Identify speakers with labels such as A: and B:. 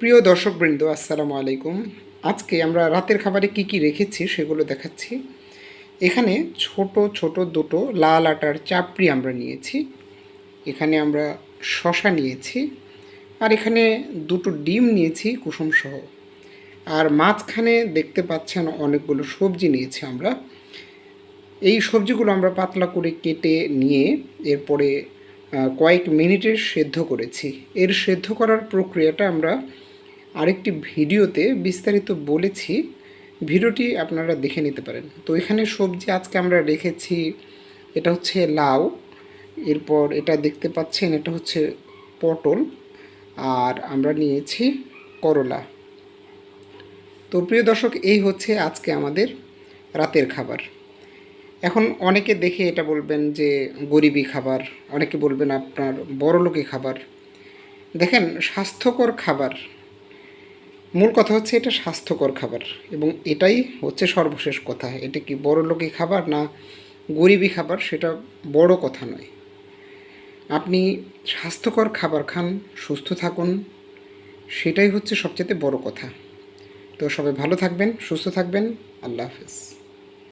A: প্রিয় দর্শকবৃন্দ, আসসালামু আলাইকুম। আজকে আমরা রাতের খাবারে কি কি রেখেছি সেগুলো দেখাচ্ছি। এখানে ছোট ছোট দুটো লাল আটার চাপড়ি আমরা নিয়েছি। এখানে আমরা শশা নিয়েছি, আর এখানে দুটো ডিম নিয়েছি কুসুম সহ। আর মাঝখানে দেখতে পাচ্ছেন অনেকগুলো সবজি নিয়েছি আমরা। এই সবজিগুলো আমরা পাতলা করে কেটে নিয়ে এরপরে কয়েক মিনিটের সেদ্ধ করেছি। এর সেদ্ধ করার প্রক্রিয়াটা আমরা আরেকটি ভিডিওতে বিস্তারিত বলেছি, ভিডিওটি আপনারা দেখে নিতে পারেন। তো এখানে সবজি আজকে আমরা রেখেছি, এটা হচ্ছে লাউ, এরপর এটা দেখতে পাচ্ছেন এটা হচ্ছে পটল, আর আমরা নিয়েছি করলা। তো প্রিয় দর্শক, এই হচ্ছে আজকে আমাদের রাতের খাবার। এখন অনেকে দেখে এটা বলবেন যে গরিবি খাবার, অনেকে বলবেন আপনার বড়লোকি খাবার। দেখেন, স্বাস্থ্যকর খাবার, মূল কথা হচ্ছে এটা স্বাস্থ্যকর খাবার, এবং এটাই হচ্ছে সর্বশেষ কথা। এটা কি বড়লোকি খাবার না গরিবি খাবার সেটা বড় কথা নয়। আপনি স্বাস্থ্যকর খাবার খান, সুস্থ থাকুন, সেটাই হচ্ছে সবচেয়ে বড় কথা। তো সবাই ভালো থাকবেন, সুস্থ থাকবেন। আল্লাহ হাফেজ।